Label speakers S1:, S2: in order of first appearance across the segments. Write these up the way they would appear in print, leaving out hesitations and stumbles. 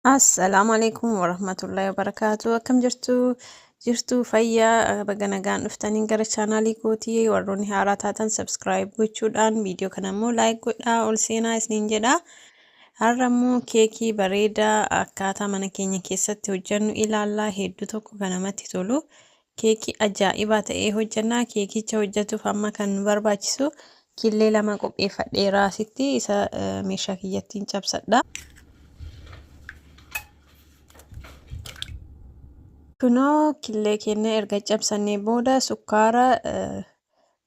S1: Assalaamu alaykum warahmatullahi wabarakaatu. Akkam jirtu fayyaa baga nagaan dhuftanii gara chaanaalii kootii warroonni haaraa taatan subscribe gochuudhaan viidiyoo kana immoo like godhaa ol seenaa isiniin jedha. Har'a immoo keekii bareedaa akkaataa mana keenya keessatti hojjennu ilaallaa hedduu tokko kan namatti tolu. Keekii ajaa'ibaa ta'ee hojjannaa. Keekicha hojjetuuf amma kan nu barbaachisu killee 2 qopheeffadheera asitti isa meeshaa kiyyattiin cabsadha. Kunoo killee keenya erga cabsannee booda sukkaara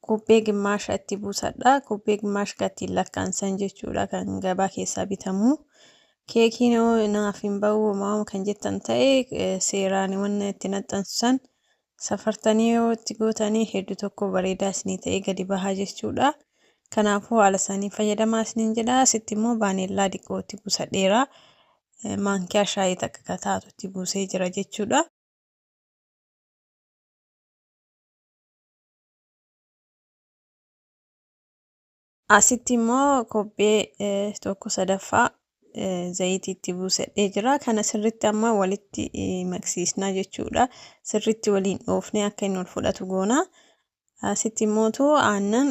S1: kubbee gimmaasha itti buusadha. Kubbee gimmaasha ittiin lakkaa'an jechuudha kan gabaa keessaa bitamu. Keekiin naaf hin bahu kan jettan ta'e seeraan wanna itti maxxansan safartanii yoo itti gootanii hedduu tokko bareedaa isinii ta'ee gadi bahaa jechuudha. Kanaafuu haala sanii fayyadamaa isiniin jedha. Asitti immoo baaneellaa xiqqoo itti buusadheera. Maankiyaa shaayii takka taatu itti buusee jira jechuudha. Asitti immoo kobbee tokko sadaffaa zayitii itti buusadhee jira. Kana sirriitti amma walitti maksiisnaa jechuudha. Sirriitti waliin dhoofnee akka inni ol fudhatu goona. Asitti immoo aannan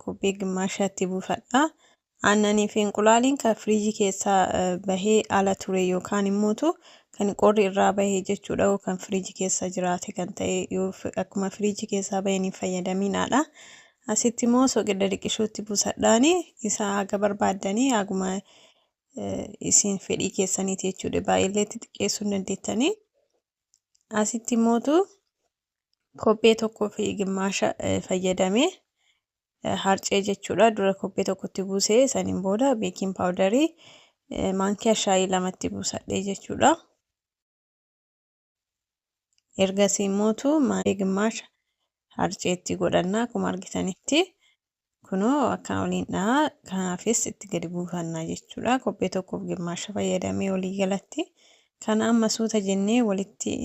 S1: kobbee gimmaashaa itti buufadha. Aannanii fi inqulaaliin kan firiijii keessaa bahee ala ture yookaan immoo kan qorri irraa bahee jechuudha kan firiijii keessa jiraate kan ta'e yoo akkuma firiijii keessaa baheen hin fayyadaminaadha. Asitti immoo soogidda dhiqishuutti buusadhaani isa haga barbaaddanii haguma isin fedhii keessaniiti jechuudha. Baay'ee xiqqeessuu dandeettanii. Asitti immoo kobbee tokkoo fi gimmaasha fayyadamee harcee jechuudha. Dura kobbee tokkotti buusee saniin booda beeking paawudarii maankiyaa shaayii 2 itti buusadhee jechuudha. Ergasii immoo maankiyaa gimmaasha harceetti godhannaa akkuma argitanitti kunoo akka waliin dhahaa kanaafis itti gadi buufannaa jechuudha. Kobbee tokkoof gimmaasha fayyadamee walii galatti kana amma suuta jennee walitti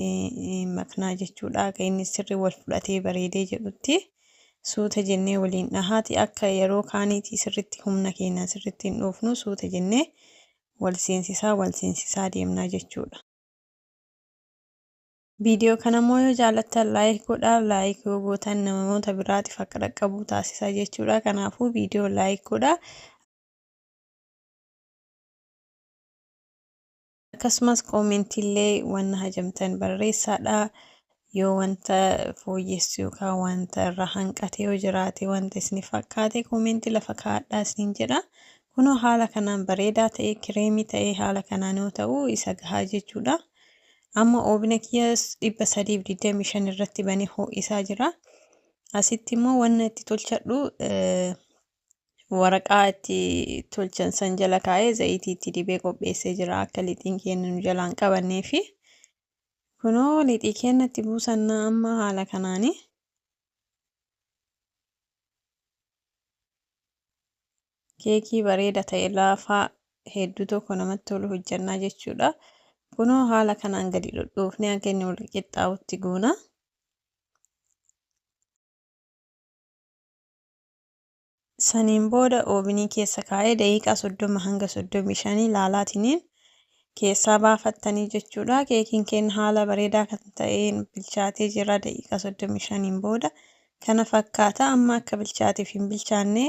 S1: maknaa jechuudha. Akka inni sirrii wal fudhatee bareedee jedhutti suuta jennee waliin dhahaati akka yeroo kaaniitii sirriitti humna keenya sirriitti hin dhoofnu suuta jennee wal seensisaa deemnaa jechuudha. Viidiyoo kana immoo yoo jaallattan laayik godhaa. Laayik yoo gootan namoota biraatiif akka dhaqqabu taasisa jechuudha. Kanaafuu viidiyoo laayik godhaa. Akkasumas koomentiillee wanna hajamtan barreessaadha. Yoo wanta fooyyessu yookaan wanta irraa hanqate yoo jiraate wanta isin fakkaate koomentii lafa kaa'adhaa isiniin jedha. Kunoo haala kanaan bareedaa ta'ee kireemii ta'ee haala kanaan yoo ta'u isa gahaa jechuudha. Amma oobna kiyyaas 325 irratti banee ho'isaa jira. Asitti immoo wanna itti tolchadhu waraqaa itti tolchan san jala kaa'ee zayitii itti dibee qopheessee jira akka lixiin keenya nu jalaan qabannee fi kunoo lixii keenya itti buusannaa amma haala kanaani. Keekii bareeda ta'e laafaa hedduu tokko namatti tolu hojjannaa jechuudha. Kunoo haala kanaan gadi dhodhoofnee akka inni wal qixxaa'utti goona. Saniin booda oobnii keessa kaa'ee daqiiqaa 30 hanga 35 ilaalaatiniin keessaa baafattanii jechuudha. Keekiin keenya haala bareedaa kan ta'een bilchaatee jira daqiiqaa 35 booda kana fakkaata. Amma akka bilchaateef hin bilchaanne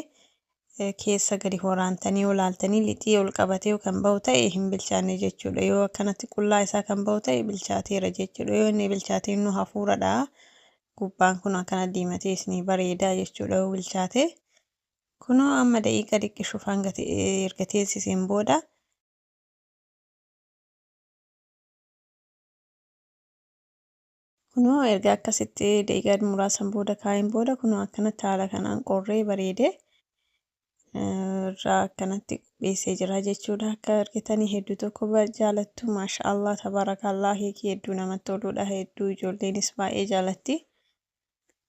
S1: keessa gadi horaantanii yoo ilaaltanii lixii ol qabatee kan bahu ta'e hin bilchaanne jechuudha. Yoo akkanatti qullaa isaa kan bahu ta'e bilchaateera jechuudha. Yoo inni bilchaatee nu hafuuradha. Gubbaan kun akkana diimatee isinii bareedaa jechuudha yoo bilchaate. Kunoo amma daqiiqa dhiqqishuuf hanga erga teessiseen booda kunoo erga akkasitti daqiiqa muraasan booda kaa'een booda kunoo akkanatti haala kanaan qorree bareedee irraa akkanatti qopheessee jira jechuudha. Akka argitanii hedduu tokko jaalattu maashaallah tabarakallah keekii hedduu namatti toludha. Hedduu ijoolleenis baay'ee jaalatti.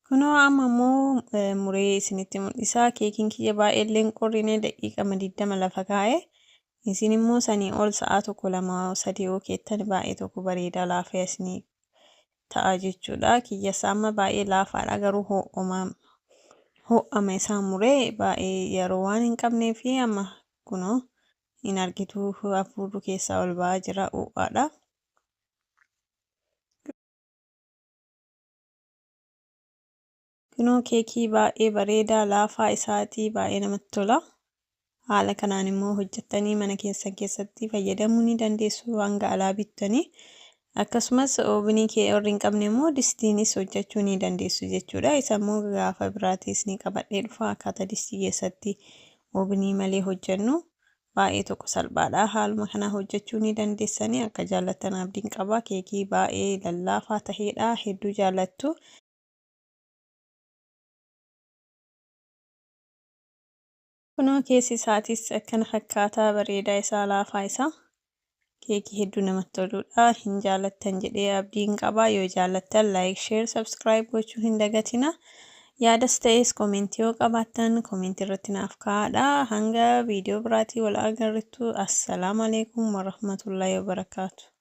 S1: Kunoo amma immoo muree isinitti mul'isa. Keekiin kiyya baay'ee illee hin qorrine daqiiqa 20 lafa kaa'ee isin immoo sanii ol sa'a 1 2 3 yoo keettan baay'ee tokko bareedaa laafee isinii ta'a jechuudha. Kiyyas amma baay'ee laafaadha garuu ho'ama isaa muree baay'ee yeroo waan hin qabnee fi amma kunoo hin argitu hafuurri keessaa ol ba'aa jira ho'aadha. Kunoo keekii baay'ee bareedaa laafaa isaatii baay'ee namatti tola. Haala kanaan immoo hojjettanii mana keessan keessatti fayyadamuu ni dandeessu hanga alaa bittanii. Akkasumas oobnii warri hin qabne immoo distiinis hojjechuu ni dandeessu jechuudha. Isa immoo gaafa biraatis ni qabadhee dhufa akkaataa distii keessatti oobnii malee hojjennu baay'ee tokko salphaadha. Haaluma kana hojjechuu ni dandeessanii akka jaallattan abdiin qaba. Keekii baay'ee lallaafaa ta'edha. Hedduu jaallattu. Kunoo keessi isaatis akkana fakkaataa bareedaa isaa laafaa isaa. Keekii hedduu namatti toludha. Hin jaallattan jedhee abdiin qaba. Yoo jaallattan like, share, subscribe gochuu hin dagatina. Yaadas ta'es koomentii yoo qabaattan koomentii irratti naaf kaa'adha. Hanga viidiyoo biraatii wal agarrutti assalaamu alaikum warahmatullahi wabarakaatu.